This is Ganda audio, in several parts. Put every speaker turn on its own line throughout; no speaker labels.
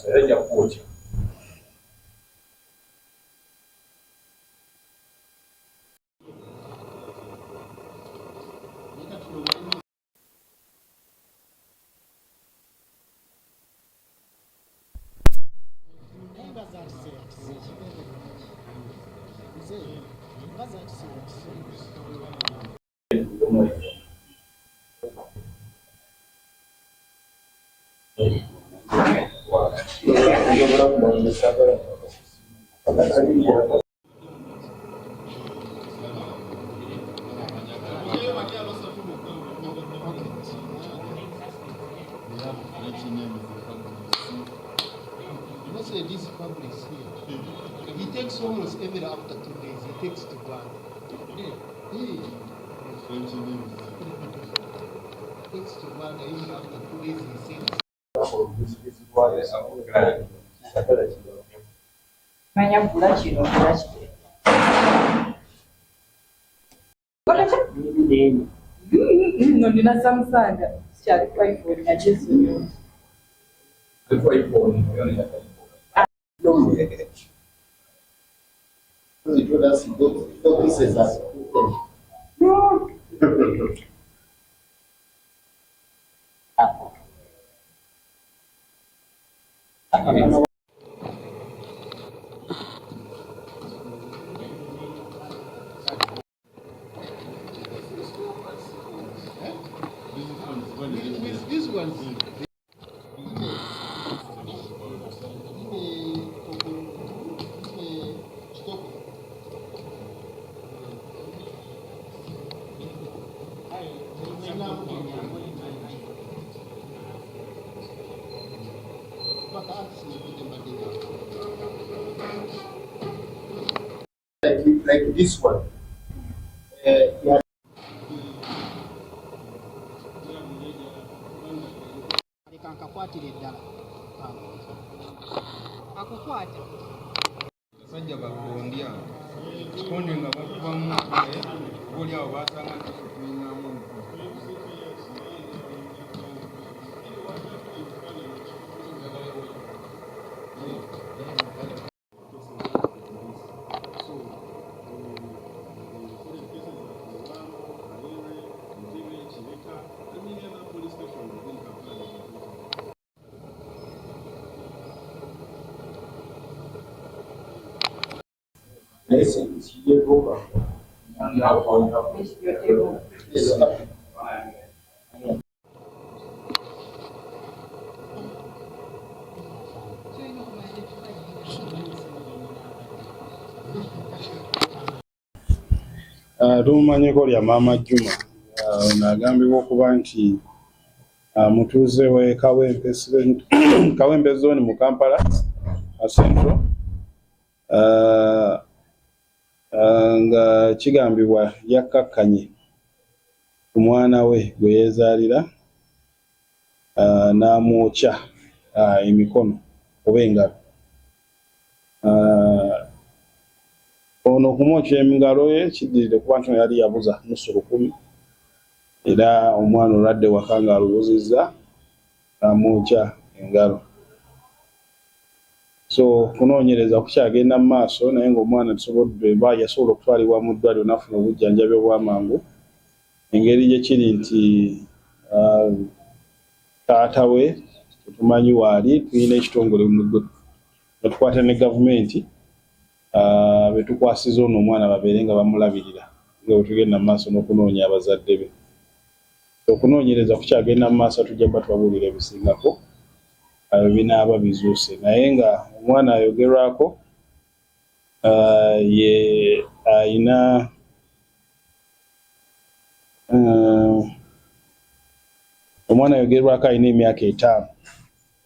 maaso era ajja kwokya.
This published here. He takes almost every after 2 days. He takes to one. Takes to one. Even after 2 days, he sends.
No, nina Samsung. Siya kwa iPhone na Jesu.
Kwa iPhone,
He told us he says that. This one. Like this one.
Sajja bakondya konde nga bakubamu oli awo basanga ntakutulingamu
Tumumanyeko lya Maama Juma n'agambibwa okuba nti mutuuze we Kawempe zone mu Kampala Central nga kigambibwa yakkakkanye ku mwana we gwe yeezaalira n'amwokya emikono oba engalo. Ono okumwokya engalo ye kiddiridde kuba nti yali yabuza nusu 10 era omwana olwadde waka ng'alubuzizza amwokya engalo. So kunoonyereza kukyagenda mu maaso naye ng'omwana tusobodde yasobola okutwalibwa mu ddwaliro n'afuna obujjanjabi obw'amangu. Engeri gye kiri nti taata we tetumanyi waali, tulina ekitongole nga tukwata ne gavumenti betukwasiza ono omwana babeere nga bamulabirira nga bwe tugenda mu maaso n'okunoonya abazadde be. Okunoonyereza kukyagenda mu maaso tujja kuba tubabuulira ebisingako binaaba bizuuse naye nga omwana ayogerwako ye ayina omwana ayogerwako ayina emyaka 5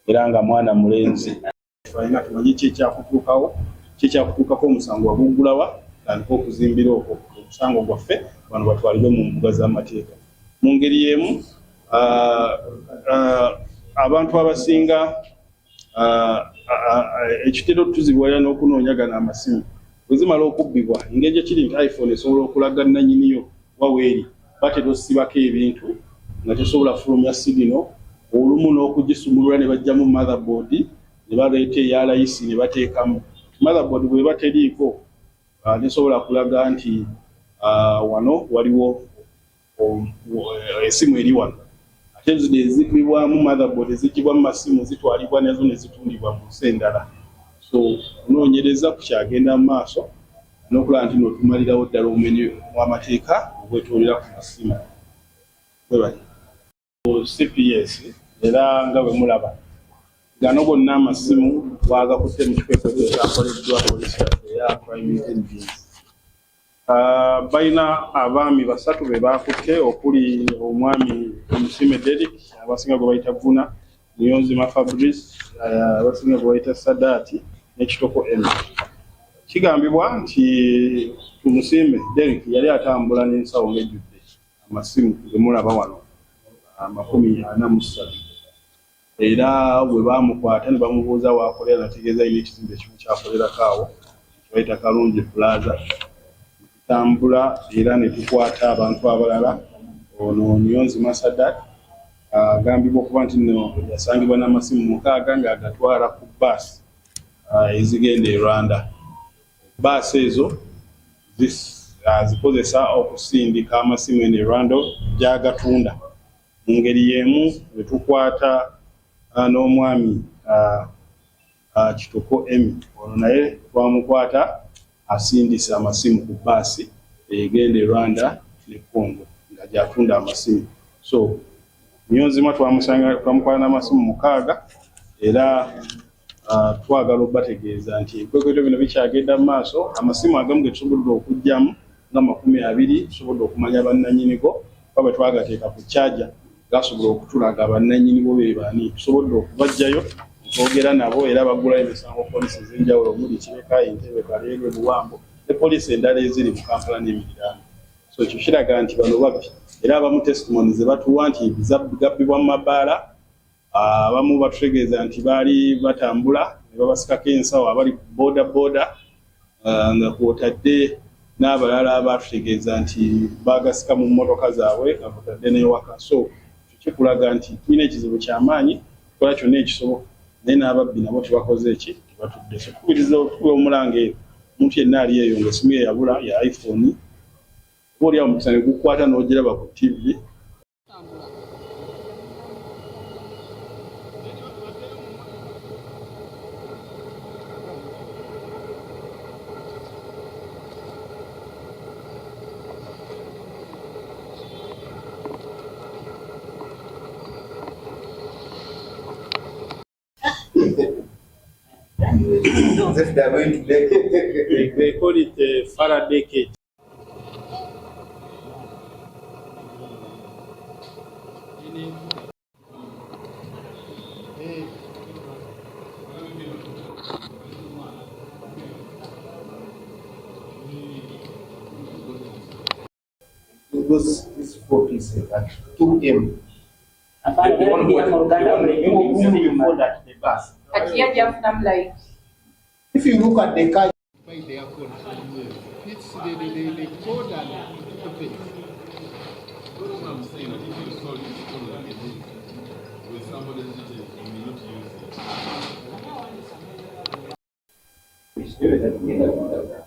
era nga mwana mulenzi. Twalina tumanyi kyekyakutuukako omusango waguggulawa tandika okuzimbira okwo omusango gwaffe bano batwalibwe mu mbuga z'amateeka. Mu ngeri y'emu abantu abasinga ekitero tuzibwalira n'okunoonyagana amasimu bwe zimala okubbibwa engeri gye kiri nti iPhone esobola okulaga nannyiniyo waweeri batera osibako ebintu nga tesobola fulumya sigino olumu n'okugisumulula ne bajjamu motherboard ne baleeta eya layisi ne bateekamu. Motherboard bwe bateriiko nesobola kulaga nti wano waliwo esimu eri wano. Ate zino ezigibwamu motherboard ezigibwa mu masimu zitwalibwa nazo ne zitundibwa mu nsi endala. So kunoonyereza kukyagenda mu maaso n'okulaba nti tumalirawo ddala obumenyi bw'amateeka obwetoolera ku masimu. CPS era nga bwe mulaba gano gonna amasimu bwagakutte mu kifeefezo ekyakoleddwa poliisi yaffe eya Crime Intelligence. Balina abaami basatu be baakutte okuli omwami Omusime Derrick abasinga gwe bayita Vuna, Niyonzima Fabrice abasinga gwe bayita Sadaati ne Kitoko M. Kigambibwa nti Omusime Derrick yali atambula n'ensawo ng'ejjudde amasimu ge mulaba wano 43. Era bwe baamukwata ne bamubuuza waakolera nategeeza ine ekizimbe ekimu kyakolerako awo kibayita Kalungi Plaza. Tambula era ne tukwata abantu abalala. Ono Niyonzima Sadat agambibwa okuba nti nno yasangibwa n'amasimu 6 ng'agatwala ku bbaasi ezigenda e Rwanda. Bbaasi ezo zikozesa okusindika amasimu eno e Rwanda gy'agatunda. Mu ngeri y'emu bwe tukwata n'omwami Kitoko M. Ono naye twamukwata asindisa amasimu ku bbaasi egenda e Rwanda ne Congo nga gy'atunda amasimu. So Niyonzima twamukwata n'amasimu 6 era twagala okubategeeza nti ebikwekweto bino bikyagenda mu maaso. Amasimu agamu ge tusobodde okugyamu nga 20 tusobodde okumanya bannannyinigo kuba bwe twagateeka ku charger gasobola okutulaga bannannyinigo be baani. Tusobodde okubaggyayo twogera nabo era bagula emisango poliisi ez'enjawulo omuli Kireka, Entebbe, Kaleerwe, Buwambo ne poliisi endala eziri mu Kampala n'emiriraano. So ekyo kiraga nti bano babbi era abamu testimony ze batuwa nti gabbibwa mu mabaala. Abamu batutegeeza nti baali batambula ne babasikako ensawo abali ku boda nga kwotadde n'abalala batutegeeza nti bagasika mu mmotoka zaabwe nga kwotadde n'ewaka. So kikulaga nti tulina ekizibu ky'amaanyi tukola kyonna ekisoboka naye n'ababbi nabo tebakoze eki tebatudde. So tukubiriza okuba omulanga eyo omuntu yenna ali eyo ng'essimu ye yabula ya iPhone oba oli awo mukisa ne gukwata n'ogiraba ku TV.
If they are going to make
They call it a Faraday cage.
because this 4 pieces at 2M. Before that, the bus. If you look at the car,
by the airport, it's the code and open.
That's what I'm saying. If you saw this phone like this with somebody's details, you may not use it.